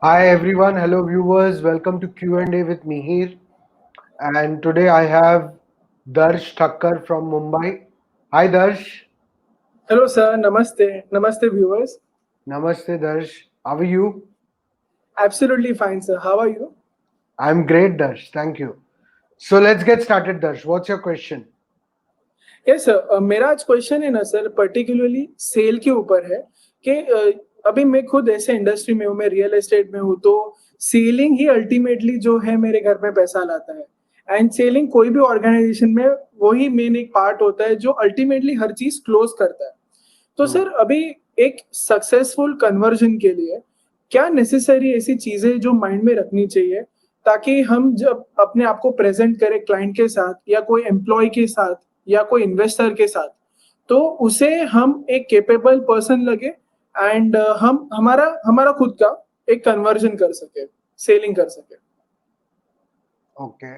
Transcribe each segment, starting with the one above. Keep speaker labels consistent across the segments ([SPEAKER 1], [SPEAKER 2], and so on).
[SPEAKER 1] Hi everyone, hello viewers, welcome to Q&A with Mihir. And today I have Darsh Thakkar from Mumbai. Hi Darsh.
[SPEAKER 2] Hello, sir. Namaste. Namaste, viewers.
[SPEAKER 1] Namaste Darsh. How are you?
[SPEAKER 2] Absolutely fine, sir. How are you?
[SPEAKER 1] I'm great Darsh, thank you. So let's get started Darsh. What's your question?
[SPEAKER 2] Yes sir, मेरा आज question है ना sir, particularly cell के ऊपर है कि अभी मैं खुद ऐसे इंडस्ट्री में हूँ, मैं रियल एस्टेट में हूँ, तो सेलिंग ही अल्टीमेटली जो है मेरे घर में पैसा लाता है। एंड सेलिंग कोई भी ऑर्गेनाइजेशन में वही मेन एक पार्ट होता है जो अल्टीमेटली हर चीज क्लोज करता है। तो
[SPEAKER 1] Hmm.
[SPEAKER 2] सर अभी एक सक्सेसफुल कन्वर्जन के लिए क्या नेसेसरी ऐसी चीजें जो माइंड में रखनी चाहिए ताकि हम जब अपने आप को प्रेजेंट करें क्लाइंट के साथ या कोई एम्प्लॉय के साथ या कोई इन्वेस्टर के साथ, तो उसे हम एक केपेबल पर्सन लगे एंड हम हमारा हमारा खुद का एक कन्वर्जन कर सके, सेलिंग कर सके।
[SPEAKER 1] Okay.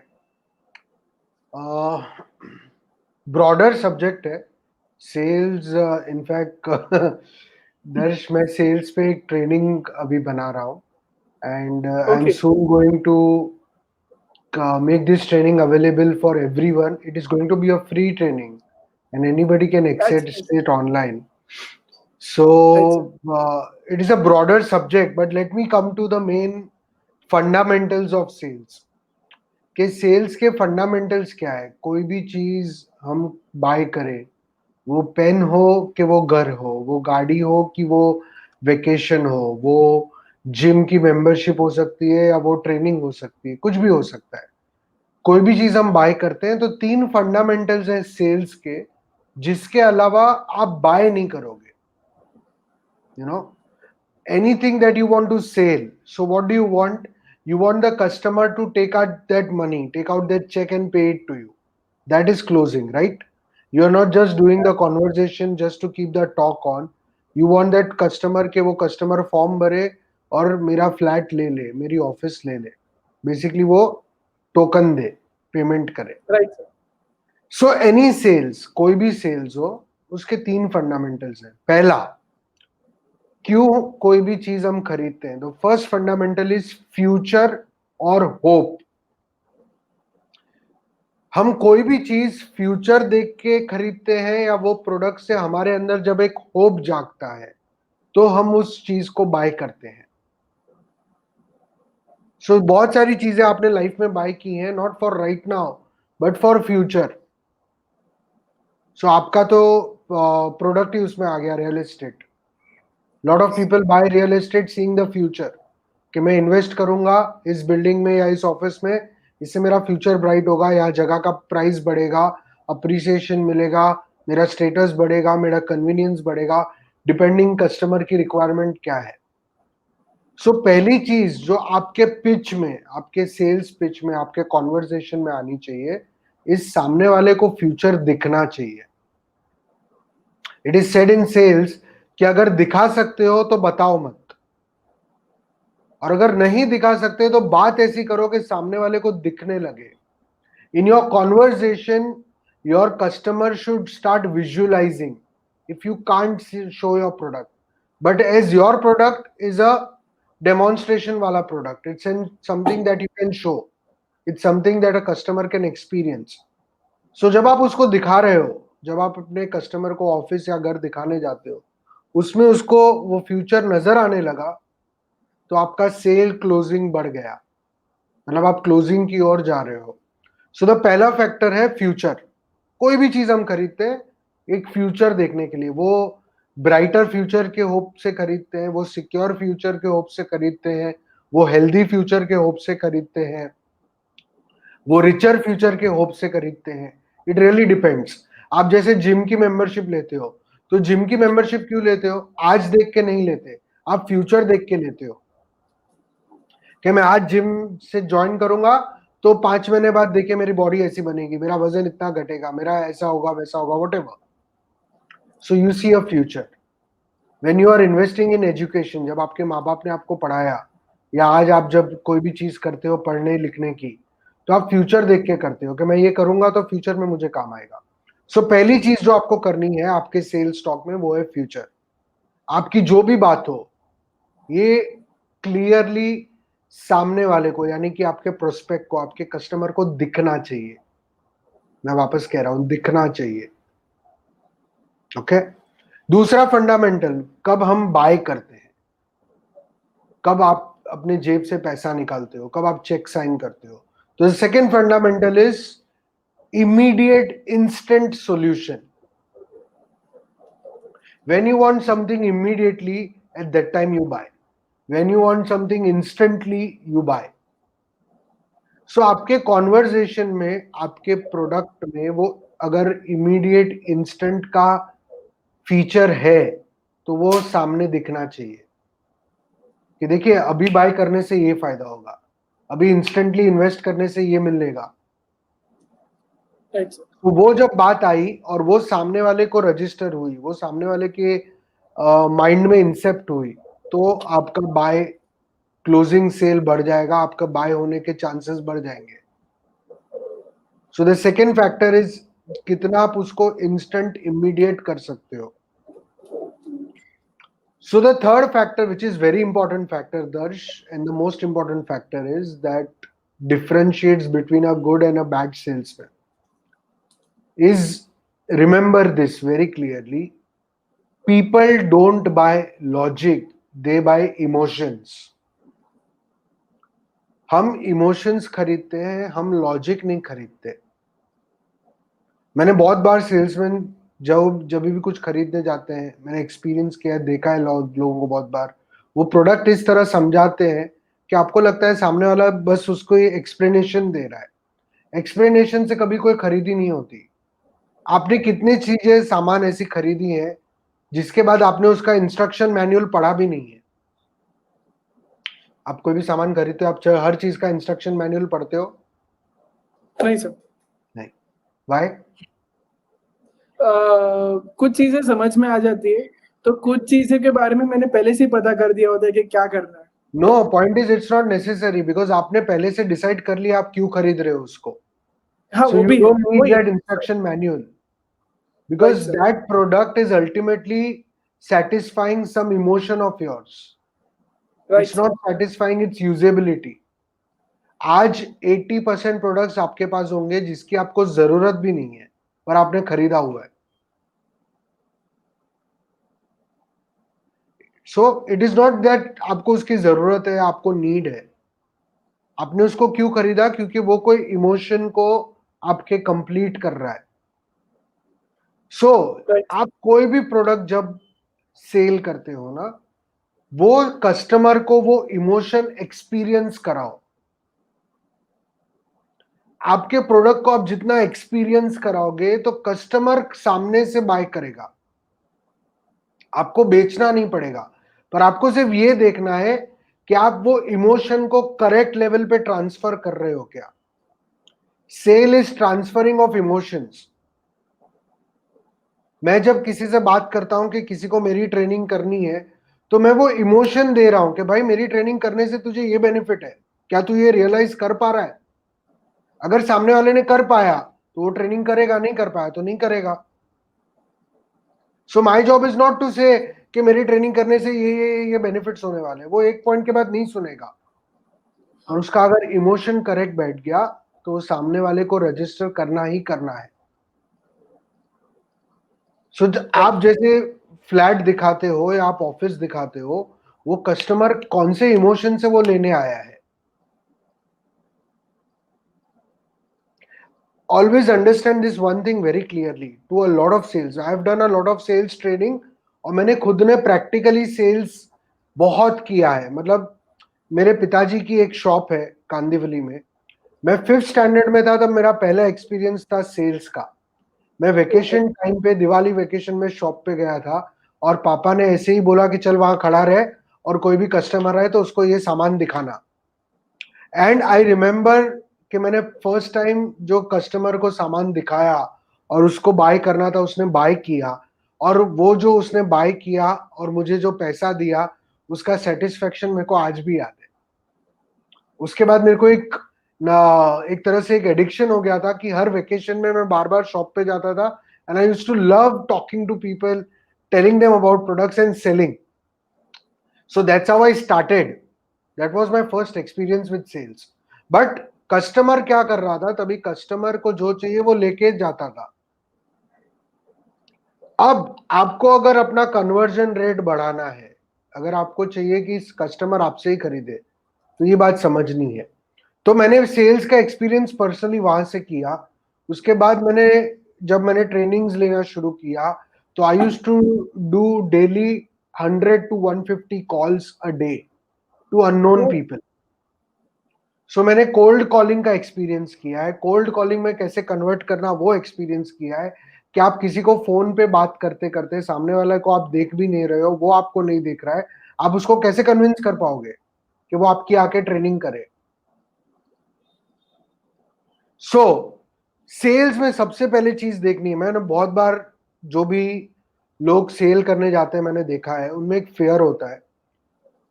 [SPEAKER 1] ब्रॉडर सब्जेक्ट है सेल्स। इनफैक्ट दर्श मैं सेल्स पे एक ट्रेनिंग अभी बना रहा हूँ and I am
[SPEAKER 2] okay.
[SPEAKER 1] Soon going to make this training available for everyone. It is going to be a free training, and anybody can access
[SPEAKER 2] that's
[SPEAKER 1] it online.
[SPEAKER 2] Right sir.
[SPEAKER 1] So it is a broader subject, but let me come to the main fundamentals of sales. कि sales के fundamentals क्या है? कोई भी चीज हम bye करें, वो पेन हो कि वो घर हो, वो गाड़ी हो कि वो वेकेशन हो, वो जिम की मेंबरशिप हो सकती है या वो ट्रेनिंग हो सकती है, कुछ भी हो सकता है। कोई भी चीज हम बाय करते हैं तो तीन फंडामेंटल्स हैं सेल्स के, जिसके अलावा आप बाय नहीं करोगे। You know, anything that you want to sell, so what do you want the customer to take out that money, take out that cheque and pay it to you. That is closing, right? You are not just doing the conversation just to keep the talk on. You want that customer के वो customer form भरे और मेरा flat ले ले, मेरी office ले ले, बेसिकली वो टोकन दे, पेमेंट करे।
[SPEAKER 2] Right sir.
[SPEAKER 1] So any sales, कोई भी सेल्स हो, उसके तीन फंडामेंटल्स हैं। पहला, क्यों कोई भी चीज हम खरीदते हैं? तो फर्स्ट फंडामेंटल इज फ्यूचर और होप। हम कोई भी चीज फ्यूचर देख के खरीदते हैं या वो प्रोडक्ट से हमारे अंदर जब एक होप जागता है तो हम उस चीज को बाय करते हैं। सो बहुत सारी चीजें आपने लाइफ में बाय की हैं, not for right now but for future. So आपका तो प्रोडक्ट ही उसमें आ गया, real estate. Lot of people buy real estate seeing the future, कि मैं इन्वेस्ट करूंगा इस बिल्डिंग में या इस ऑफिस में, इससे मेरा फ्यूचर ब्राइट होगा, यहाँ जगह का प्राइस बढ़ेगा, अप्रिसिएशन मिलेगा, मेरा स्टेटस बढ़ेगा, मेरा कन्वीनियंस बढ़ेगा, डिपेंडिंग कस्टमर की रिक्वायरमेंट क्या है। सो पहली चीज जो आपके पिच में, आपके सेल्स पिच में, आपके कॉन्वर्सेशन में आनी चाहिए, इस सामने वाले को फ्यूचर दिखना चाहिए। It is said in sales कि अगर दिखा सकते हो तो बताओ मत, और अगर नहीं दिखा सकते तो बात ऐसी करो कि सामने वाले को दिखने लगे। In your conversation your customer should start visualising. If you can't show your product, but as your product is a demonstration वाला product, it's something that you can show, it's something that a customer can experience. So जब आप उसको दिखा रहे हो, जब आप अपने कस्टमर को ऑफिस या घर दिखाने जाते हो, उसमें उसको वो फ्यूचर नजर आने लगा, तो आपका सेल क्लोजिंग बढ़ गया, मतलब आप क्लोजिंग की ओर जा रहे हो। सो द पहला फैक्टर है फ्यूचर। कोई भी चीज हम खरीदते हैं एक फ्यूचर देखने के लिए, वो ब्राइटर फ्यूचर के होप से खरीदते हैं, वो सिक्योर फ्यूचर के होप से खरीदते हैं, वो हेल्दी फ्यूचर के होप से खरीदते हैं, वो रिचर फ्यूचर के होप से खरीदते हैं। It really depends. आप जैसे जिम की मेंबरशिप लेते हो, तो जिम की मेंबरशिप क्यों लेते हो? आज देख के नहीं लेते, आप फ्यूचर देख के लेते हो कि मैं आज जिम से ज्वाइन करूंगा तो 5 महीने बाद देखिए मेरी बॉडी ऐसी बनेगी, मेरा वजन इतना घटेगा, मेरा ऐसा होगा वैसा होगा, whatever. So you see a future. When you are investing in education, जब आपके माँ बाप ने आपको पढ़ाया, या आज आप जब कोई भी चीज करते हो पढ़ने लिखने की, तो आप फ्यूचर देख के करते हो कि मैं ये करूंगा तो फ्यूचर में मुझे काम आएगा। सो पहली चीज जो आपको करनी है आपके सेल्स स्टॉक में, वो है फ्यूचर। आपकी जो भी बात हो, ये क्लियरली सामने वाले को, यानी कि आपके प्रोस्पेक्ट को, आपके कस्टमर को दिखना चाहिए। मैं वापस कह रहा हूं, दिखना चाहिए। ओके। दूसरा फंडामेंटल, कब हम बाय करते हैं, कब आप अपने जेब से पैसा निकालते हो, कब आप चेक साइन करते हो। तो second fundamental is immediate instant solution. When you want something immediately, at that time you buy. When you want something instantly, you buy. So आपके कॉन्वर्जेशन में, आपके प्रोडक्ट में वो अगर इमीडिएट इंस्टेंट का फीचर है तो वो सामने दिखना चाहिए कि देखिए अभी बाय करने से ये फायदा होगा, अभी इंस्टेंटली इन्वेस्ट करने से ये मिलेगा। तो वो जब बात आई और वो सामने वाले को रजिस्टर हुई, वो सामने वाले के माइंड में इंसेप्ट हुई, तो आपका बाय क्लोजिंग सेल बढ़ जाएगा, आपका बाय होने के चांसेस बढ़ जाएंगे। So the second factor is कितना आप उसको इंस्टेंट इमीडिएट कर सकते हो। So the third factor, which is very important factor, Darsh, and the most important factor is that differentiates between a good and a bad salesman, is remember this very clearly. People don't buy logic, they buy emotions. हम emotions खरीदते हैं, हम logic नहीं खरीदते। मैंने बहुत बार salesman जब भी कुछ खरीदने जाते हैं, मैंने एक्सपीरियंस किया, देखा है लोगों को बहुत बार, वो प्रोडक्ट इस तरह समझाते हैं कि आपको लगता है सामने वाला बस उसको एक्सप्लेनेशन दे रहा है। एक्सप्लेनेशन से कभी कोई खरीदी नहीं होती। आपने कितनी चीजें सामान ऐसी खरीदी है जिसके बाद आपने उसका इंस्ट्रक्शन मैनुअल पढ़ा भी नहीं है। आप कोई भी सामान खरीदते हो, आप हर चीज का इंस्ट्रक्शन मैनुअल पढ़ते हो?
[SPEAKER 2] नहीं सर।
[SPEAKER 1] नहीं। व्हाई?
[SPEAKER 2] कुछ चीजें समझ में आ जाती है, तो कुछ चीजें के बारे में मैंने पहले से ही पता कर दिया होता है कि क्या करना है।
[SPEAKER 1] No, point is it's not necessary, because आपने पहले से डिसाइड कर लिया आप क्यों खरीद रहे हो उसको।
[SPEAKER 2] हाँ,
[SPEAKER 1] So
[SPEAKER 2] वो
[SPEAKER 1] you
[SPEAKER 2] भी है,
[SPEAKER 1] don't need
[SPEAKER 2] वही है।
[SPEAKER 1] that instruction manual, because
[SPEAKER 2] Right, sir.
[SPEAKER 1] that product is ultimately satisfying some emotion of yours.
[SPEAKER 2] Right,
[SPEAKER 1] It's
[SPEAKER 2] sir.
[SPEAKER 1] not satisfying its usability. आज 80% प्रोडक्ट्स आपके पास होंगे जिसकी आपको जरूरत भी नहीं है पर आपने खरीदा हुआ है। So it is not that आपको उसकी जरूरत है, आपको नीड है। आपने उसको क्यों खरीदा? क्योंकि वो कोई इमोशन को आपके कंप्लीट कर रहा है। सो
[SPEAKER 2] Right.
[SPEAKER 1] आप कोई भी प्रोडक्ट जब सेल करते हो ना, वो कस्टमर को वो इमोशन एक्सपीरियंस कराओ। आपके प्रोडक्ट को आप जितना एक्सपीरियंस कराओगे तो कस्टमर सामने से बाय करेगा। आपको बेचना नहीं पड़ेगा, पर आपको सिर्फ ये देखना है कि आप वो इमोशन को करेक्ट लेवल पे ट्रांसफर कर रहे हो क्या। Sale is transferring of emotions. मैं जब किसी से बात करता हूं कि किसी को मेरी ट्रेनिंग करनी है, तो मैं वो इमोशन दे रहा हूं कि भाई मेरी ट्रेनिंग करने से तुझे ये बेनिफिट है, क्या तू ये रियलाइज कर पा रहा है? अगर सामने वाले ने कर पाया तो वो ट्रेनिंग करेगा, नहीं कर पाया तो नहीं करेगा। So my job is not to say कि मेरी ट्रेनिंग करने से ये बेनिफिट्स होने वाले हैं। वो एक पॉइंट के बाद नहीं सुनेगा, और उसका अगर इमोशन करेक्ट बैठ गया तो सामने वाले को रजिस्टर करना ही करना है। सो आप जैसे फ्लैट दिखाते हो या आप ऑफिस दिखाते हो, वो कस्टमर कौन से इमोशन से वो लेने आया है। Always understand this one thing very clearly. To a lot of sales, I have done a lot of sales training, और मैंने खुद ने प्रैक्टिकली सेल्स बहुत किया है। मतलब मेरे पिताजी की एक शॉप है कांदिवली में। मैं 5th स्टैंडर्ड में था तब मेरा पहला एक्सपीरियंस था सेल्स का। मैं वेकेशन टाइम पे, दिवाली वेकेशन में शॉप पे गया था, और पापा ने ऐसे ही बोला कि चल वहां खड़ा रहे और कोई भी कस्टमर आए तो उसको ये सामान दिखाना। एंड आई रिमेम्बर कि मैंने फर्स्ट टाइम जो कस्टमर को सामान दिखाया और उसको बाय करना था, उसने बाय किया, और वो जो उसने बाय किया और मुझे जो पैसा दिया, उसका सेटिस्फेक्शन मेरे को आज भी याद है। उसके बाद मेरे को एक तरह से एक एडिक्शन हो गया था कि हर वेकेशन में मैं बार बार शॉप पे जाता था, and I used to love talking to people, telling them about products and selling. So that's how I started. That was my first experience with sales. But customer क्या कर रहा था, तभी कस्टमर को जो चाहिए वो लेके जाता था. अब आपको अगर अपना कन्वर्जन रेट बढ़ाना है, अगर आपको चाहिए कि कस्टमर आपसे ही खरीदे, तो ये बात समझनी है. तो मैंने सेल्स का एक्सपीरियंस पर्सनली वहां से किया. उसके बाद जब मैंने ट्रेनिंग्स लेना शुरू किया, तो I used to do daily 100 to 150 calls a day to unknown people. So मैंने कोल्ड कॉलिंग का एक्सपीरियंस किया है. कोल्ड कॉलिंग में कैसे कन्वर्ट करना वो एक्सपीरियंस किया है. कि आप किसी को फोन पे बात करते करते, सामने वाले को आप देख भी नहीं रहे हो, वो आपको नहीं देख रहा है, आप उसको कैसे कन्विंस कर पाओगे कि वो आपकी आके ट्रेनिंग करे. सो सेल्स में सबसे पहले चीज देखनी है. मैंने बहुत बार जो भी लोग सेल करने जाते हैं मैंने देखा है, उनमें एक फेयर होता है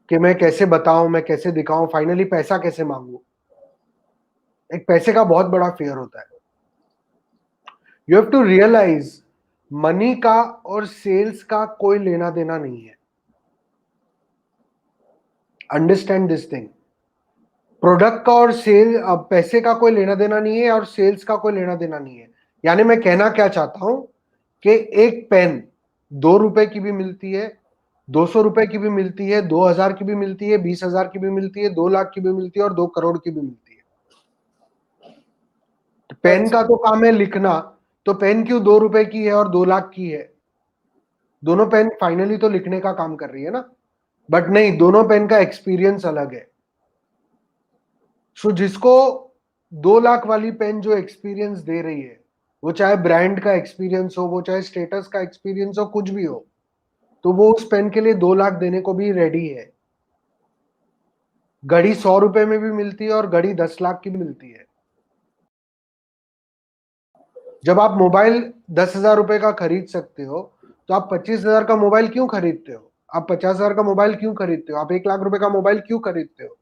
[SPEAKER 1] कि मैं कैसे बताऊं, मैं कैसे दिखाऊं, फाइनली पैसा कैसे मांगू. एक पैसे का बहुत बड़ा फेयर होता है. You have to realise money का और सेल्स का कोई लेना देना नहीं है. Understand this thing. प्रोडक्ट का और पैसे का कोई लेना देना नहीं है और सेल्स का कोई लेना देना नहीं है. यानी मैं कहना क्या चाहता हूं कि एक पेन 2 रुपए की भी मिलती है, 200 रुपए की भी मिलती है, 2000 की भी मिलती है, 20,000 की भी मिलती है, 2 लाख की भी मिलती है और 2 करोड़ की भी मिलती है. तो पेन का तो काम है लिखना, तो पेन क्यों 2 रुपए की है और 2 लाख की है? दोनों पेन फाइनली तो लिखने का काम कर रही है ना. बट नहीं, दोनों पेन का एक्सपीरियंस अलग है. सो जिसको 2 लाख वाली पेन जो एक्सपीरियंस दे रही है, वो चाहे ब्रांड का एक्सपीरियंस हो, वो चाहे स्टेटस का एक्सपीरियंस हो, कुछ भी हो, तो वो उस पेन के लिए 2 लाख देने को भी रेडी है. घड़ी 100 रुपए में भी मिलती है और घड़ी 10 लाख की भी मिलती है. जब आप मोबाइल 10,000 रुपए का खरीद सकते हो, तो आप 25,000 का मोबाइल क्यों खरीदते हो? आप 50,000 का मोबाइल क्यों खरीदते हो? आप 1 लाख रुपए का मोबाइल क्यों खरीदते हो?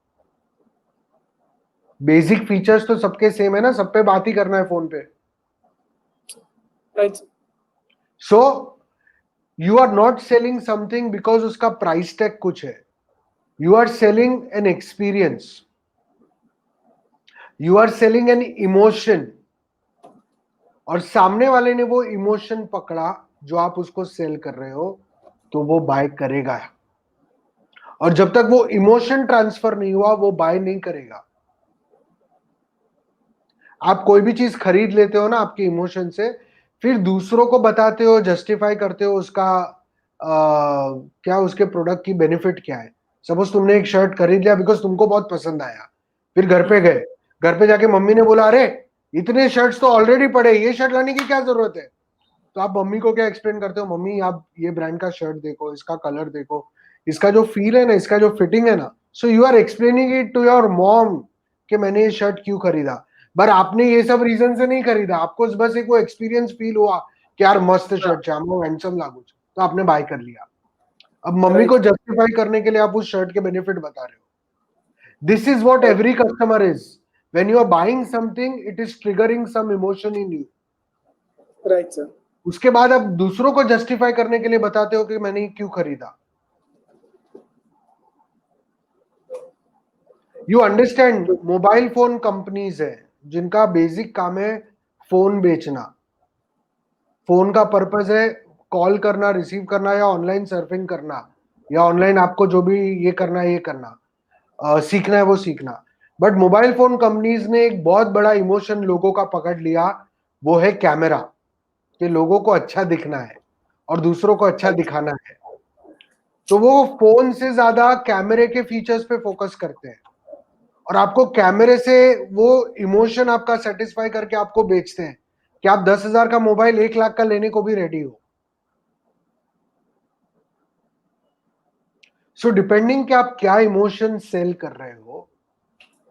[SPEAKER 1] बेसिक फीचर्स तो सबके सेम है ना, सब पे बात ही करना है फोन पे.
[SPEAKER 2] Right.
[SPEAKER 1] So you are not selling something because उसका प्राइस टैग कुछ है. You are selling an experience, you are selling an emotion. और सामने वाले ने वो इमोशन पकड़ा जो आप उसको सेल कर रहे हो, तो वो बाय करेगा. और जब तक वो इमोशन ट्रांसफर नहीं हुआ, वो बाय नहीं करेगा. आप कोई भी चीज खरीद लेते हो ना आपके इमोशन से, फिर दूसरों को बताते हो, जस्टिफाई करते हो उसका क्या उसके प्रोडक्ट की बेनिफिट क्या है. सपोज तुमने एक शर्ट खरीद लिया बिकॉज तुमको बहुत पसंद आया, फिर घर पे गए, घर पे जाके मम्मी ने बोला अरे इतने शर्ट्स तो ऑलरेडी पड़े, ये शर्ट लाने की क्या जरूरत है? तो आप मम्मी को क्या एक्सप्लेन करते हो, मम्मी आप ये ब्रांड का शर्ट देखो, इसका कलर देखो, इसका जो फील है ना, इसका जो फिटिंग है ना. So you are explaining it to your mom कि मैंने ये शर्ट क्यों खरीदा. पर आपने ये सब रीजन से नहीं खरीदा, आपको बस एक वो एक्सपीरियंस फील हुआ कि यार मस्त शर्ट है, हम हैंडसम लागू, तो आपने बाय कर लिया. अब मम्मी को जस्टिफाई करने के लिए आप उस शर्ट के बेनिफिट बता रहे हो. This is what every customer is. When you are buying something, it is triggering some emotion in you.
[SPEAKER 2] Right sir.
[SPEAKER 1] उसके बाद आप दूसरों को जस्टिफाई करने के लिए बताते हो कि मैंने क्यों खरीदा. You understand, mobile phone companies है जिनका बेसिक काम है फोन बेचना. फोन का पर्पस है कॉल करना, रिसीव करना, या ऑनलाइन सर्फिंग करना, या ऑनलाइन आपको जो भी ये करना है ये करना, सीखना है वो सीखना. बट मोबाइल फोन कंपनीज ने एक बहुत बड़ा इमोशन लोगों का पकड़ लिया, वो है कैमरा. कि लोगों को अच्छा दिखना है और दूसरों को अच्छा दिखाना है. तो वो फोन से ज्यादा कैमरे के फीचर्स पे फोकस करते हैं और आपको कैमरे से वो इमोशन आपका सेटिस्फाई करके आपको बेचते हैं कि आप 10,000 का मोबाइल 1 लाख का लेने को भी रेडी हो. सो डिपेंडिंग कि आप क्या इमोशन सेल कर रहे हो,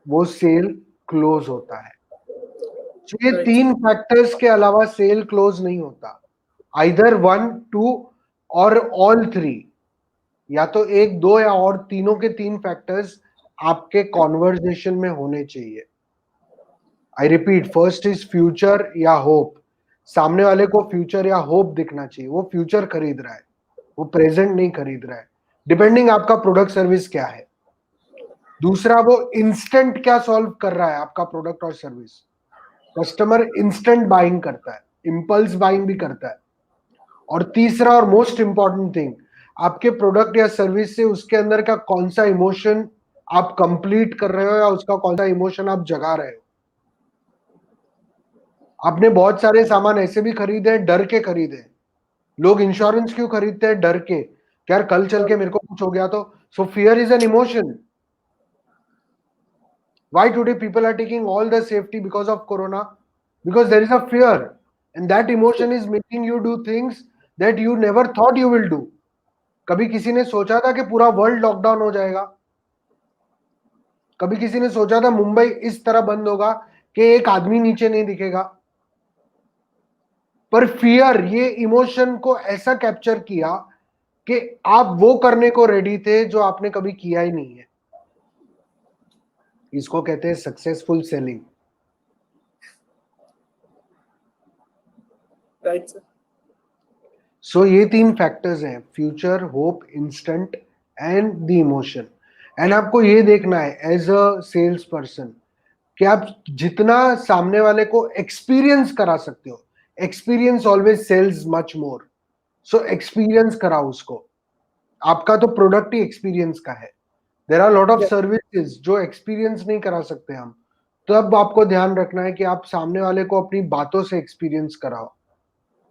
[SPEAKER 1] वो सेल क्लोज होता है. So, ये 3 फैक्टर्स के अलावा सेल क्लोज नहीं होता. आइदर 1, 2 और ऑल 3. या तो 1, 2 या और तीनों के 3 फैक्टर्स आपके कॉन्वर्जेशन में होने चाहिए. I repeat, first is future या होप. सामने वाले को फ्यूचर या होप दिखना चाहिए. वो फ्यूचर खरीद रहा है, वो प्रेजेंट नहीं खरीद रहा है. डिपेंडिंग आपका प्रोडक्ट सर्विस क्या है. दूसरा, वो इंस्टेंट क्या सॉल्व कर रहा है आपका प्रोडक्ट और सर्विस। कस्टमर इंस्टेंट बाइंग करता है, इंपल्स बाइंग भी करता है। और तीसरा और मोस्ट इंपॉर्टेंट थिंग, आपके प्रोडक्ट या सर्विस से उसके अंदर का कौन सा इमोशन आप कंप्लीट कर रहे हो या उसका कौन सा इमोशन आप जगा रहे हो। आपने बहुत सारे सामान ऐसे भी खरीदे, डर के खरीदे। लोग इंश्योरेंस क्यों खरीदते हैं? डर के, यार कल चल के मेरे को कुछ हो गया तो। सो fear is an emotion. Why today people are taking all the safety because of corona? Because there is a fear, and that emotion is making you do things that you never thought you will do. कभी किसी ने सोचा था कि पूरा world lockdown हो जाएगा? कभी किसी ने सोचा था मुंबई इस तरह बंद होगा कि एक आदमी नीचे नहीं दिखेगा? पर फियर, ये इमोशन को ऐसा कैप्चर किया कि आप वो करने को रेडी थे जो आपने कभी किया ही नहीं है। इसको कहते हैं successful selling.
[SPEAKER 2] Right sir.
[SPEAKER 1] So ये 3 फैक्टर्स हैं, future, hope, instant and the emotion. And आपको ये देखना है एज अ सेल्स पर्सन कि आप जितना सामने वाले को एक्सपीरियंस करा सकते हो। Experience always sells much more. So experience कराओ उसको। आपका तो प्रोडक्ट ही एक्सपीरियंस का है। There are lot of services जो एक्सपीरियंस नहीं करा सकते हम। तो अब आपको ध्यान रखना है कि आप सामने वाले को अपनी बातों से एक्सपीरियंस कराओ,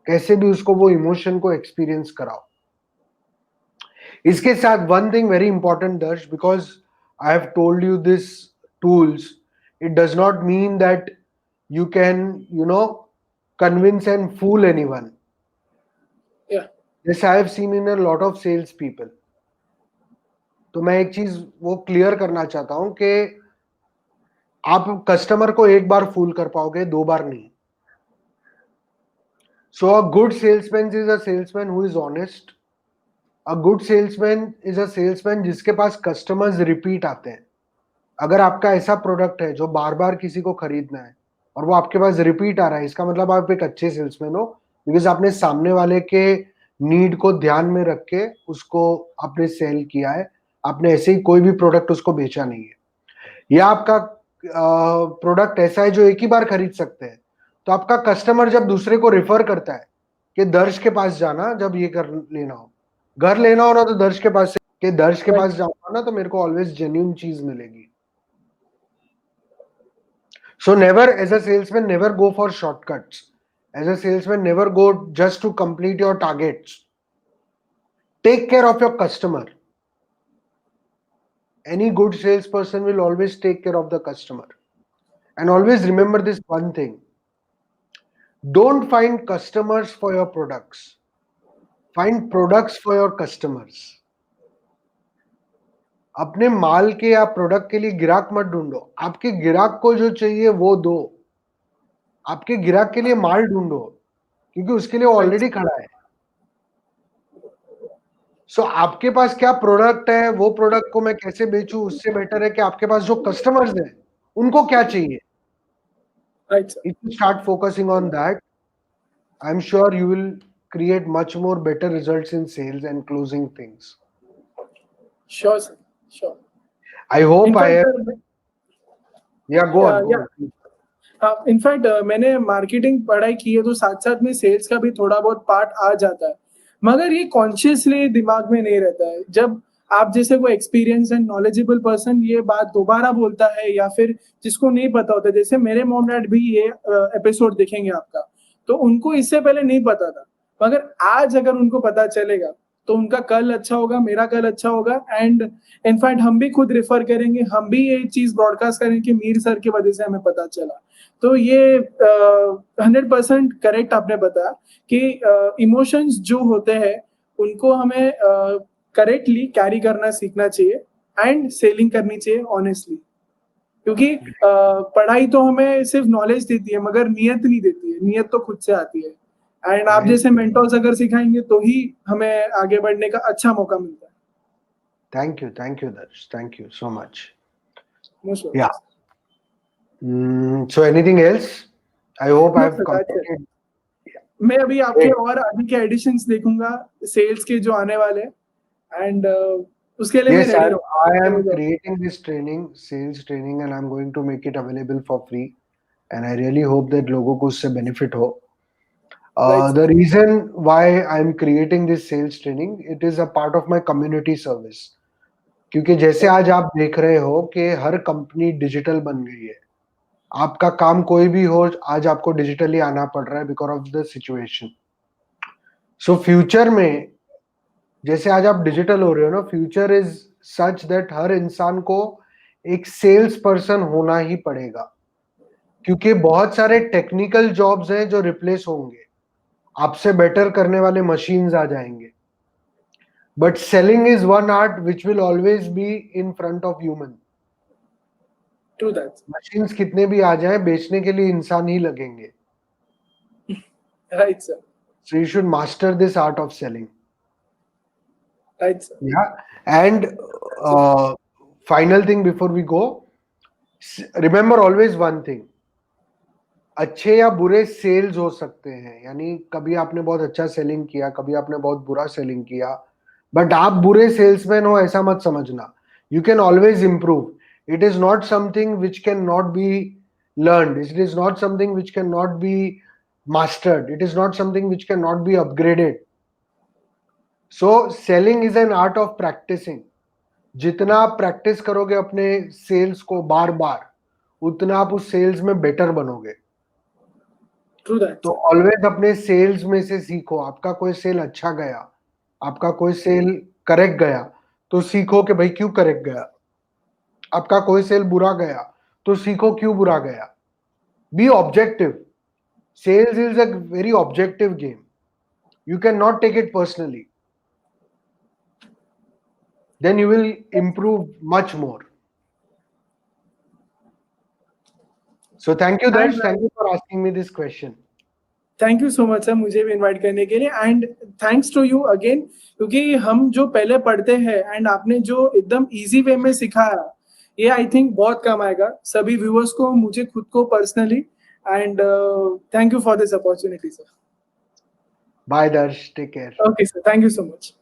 [SPEAKER 1] कैसे भी उसको वो इमोशन को एक्सपीरियंस कराओ। इसके साथ वन थिंग वेरी इंपॉर्टेंट दर्श, because I have told you this tools, it does not mean that you can convince and fool anyone.
[SPEAKER 2] Yeah.
[SPEAKER 1] This I have seen in a lot of sales people. तो मैं एक चीज वो clear करना चाहता हूं कि आप कस्टमर को एक बार फूल कर पाओगे, 2 बार नहीं। So a good salesman is a salesman who is honest. A good salesman is a salesman जिसके पास कस्टमर्स रिपीट आते हैं। अगर आपका ऐसा प्रोडक्ट है जो बार बार किसी को खरीदना है और वो आपके पास रिपीट आ रहा है, इसका मतलब आप एक अच्छे सेल्समैन हो, बिकॉज आपने सामने वाले के नीड को ध्यान में रख के उसको आपने सेल किया है। आपने ऐसे ही कोई भी प्रोडक्ट उसको बेचा नहीं है। या आपका प्रोडक्ट ऐसा है जो एक ही बार खरीद सकते हैं, तो आपका कस्टमर जब दूसरे को रेफर करता है कि दर्श के पास जाना जब ये कर लेना हो, घर लेना हो ना, तो दर्श के पास के दर्श के पास जाऊंगा ना तो मेरे को ऑलवेज जेन्युइन चीज मिलेगी। So never, as a salesman, never go for shortcuts. As a salesman, never go just to complete your targets. Take care of your customer. Any good salesperson will always take care of the customer. And always remember this one thing. Don't find customers for your products. Find products for your customers. अपने माल के या product के लिए गिराक मत ढूंढो, आपके गिराक को जो चाहिए वो दो। आपके गिराक के लिए माल ढूंढो, क्योंकि उसके लिए ऑलरेडी खड़ा है। सो आपके पास क्या प्रोडक्ट है, वो प्रोडक्ट को मैं कैसे बेचूं, उससे बेटर है कि आपके पास जो कस्टमर्स हैं उनको क्या चाहिए।
[SPEAKER 2] Right, sir.
[SPEAKER 1] If you start focusing on that, I'm sure you will create much more better results in sales and closing things.
[SPEAKER 2] Sure, sir. Sure.
[SPEAKER 1] I hope
[SPEAKER 2] In
[SPEAKER 1] I
[SPEAKER 2] fact,
[SPEAKER 1] have. Yeah, go on. Go
[SPEAKER 2] yeah.
[SPEAKER 1] on.
[SPEAKER 2] In fact मैंने marketing पढ़ाई की है तो साथ साथ में sales का भी थोड़ा बहुत पार्ट आ जाता है, मगर ये कॉन्शियसली दिमाग में नहीं रहता है। जब आप जैसे कोई एक्सपीरियंस एंड नॉलेजेबल पर्सन ये बात दोबारा बोलता है या फिर जिसको नहीं पता होता, जैसे मेरे मॉम डैड भी ये एपिसोड देखेंगे आपका, तो उनको इससे पहले नहीं पता था, मगर आज अगर उनको पता चलेगा तो उनका कल अच्छा होगा, मेरा कल अच्छा होगा। एंड इनफैक्ट हम भी खुद रेफर करेंगे, हम भी ये चीज ब्रॉडकास्ट करेंगे कि मीर सर की वजह से हमें पता चला। तो ये 100% करेक्ट आपने बताया कि इमोशंस जो होते हैं उनको हमें करेक्टली कैरी करना सीखना चाहिए एंड सेलिंग करनी चाहिए ऑनेस्टली, क्योंकि पढ़ाई तो हमें सिर्फ नॉलेज देती है मगर नियत नहीं देती है, नियत तो खुद से आती है। एंड आप जैसे मेंटर्स अगर सिखाएंगे तो ही हमें आगे बढ़ने का अच्छा मौका मिलता है।
[SPEAKER 1] Thank you, Darsh. Thank you so much.
[SPEAKER 2] Most welcome.
[SPEAKER 1] Yeah. So anything else? I hope
[SPEAKER 2] No,
[SPEAKER 1] I've
[SPEAKER 2] sir, that's it.
[SPEAKER 1] completed.
[SPEAKER 2] मैं अभी आपके और आगे के एडिशंस देखूंगा सेल्स के जो आने वाले, एंड उसके लिए
[SPEAKER 1] Yes,
[SPEAKER 2] मैं रेडी रहूंगा।
[SPEAKER 1] I am
[SPEAKER 2] मुझे-
[SPEAKER 1] creating this training, sales training, and I'm going to make it available for free. And I really hope that लोगों को उससे benefit हो.
[SPEAKER 2] Right, sir.
[SPEAKER 1] The reason why I'm creating this sales training, it is a part of my community service. क्योंकि जैसे आज आप देख रहे हो कि हर कंपनी डिजिटल बन गई है, आपका काम कोई भी हो, आज आपको डिजिटली आना पड़ रहा है because of the situation. So future में जैसे आज आप डिजिटल हो रहे हो ना, फ्यूचर इज सच दैट हर इंसान को एक सेल्स पर्सन होना ही पड़ेगा, क्योंकि बहुत सारे टेक्निकल जॉब्स हैं जो रिप्लेस होंगे, आपसे बेटर करने वाले मशीन्स आ जाएंगे. But selling is one art which will always be in front of human.
[SPEAKER 2] True that.
[SPEAKER 1] Machines कितने भी आ जाएं, बेचने के लिए इंसान ही लगेंगे.
[SPEAKER 2] Right, sir.
[SPEAKER 1] So you should master this art of selling.
[SPEAKER 2] Right, sir.
[SPEAKER 1] Yeah. And final thing before we go, remember always one thing. अच्छे या बुरे सेल्स हो सकते हैं, यानी कभी आपने बहुत अच्छा सेलिंग किया, कभी आपने बहुत बुरा सेलिंग किया, बट आप बुरे सेल्समैन हो ऐसा मत समझना. You can always improve. It is not something which can not be learned. It is not something which can not be mastered. It is not something which cannot be upgraded. So selling is an art of practicing. जितना आप practice करोगे अपने sales को बार बार, उतना आप उस sales में better बनोगे.
[SPEAKER 2] True that.
[SPEAKER 1] तो ऑलवेज अपने सेल्स में से सीखो. आपका कोई सेल अच्छा गया, आपका कोई सेल करेक्ट गया, तो सीखो कि भाई क्यों करेक्ट गया. आपका कोई सेल बुरा गया, तो सीखो क्यों बुरा गया. B objective. Sales is a very objective game. You cannot take it personally. Then you will improve much more. So thank you, Darsh. Thank you for asking me this question.
[SPEAKER 2] Thank you so much sir, मुझे भी invite करने के लिए. And thanks to you again, क्योंकि हम जो पहले पढ़ते हैं एंड आपने जो एकदम इजी वे में सिखाया, ये आई थिंक बहुत काम आएगा सभी व्यूअर्स को, मुझे खुद को personally. And thank you for this opportunity sir.
[SPEAKER 1] Bye, Darsh. Take care.
[SPEAKER 2] Okay sir, thank you so much.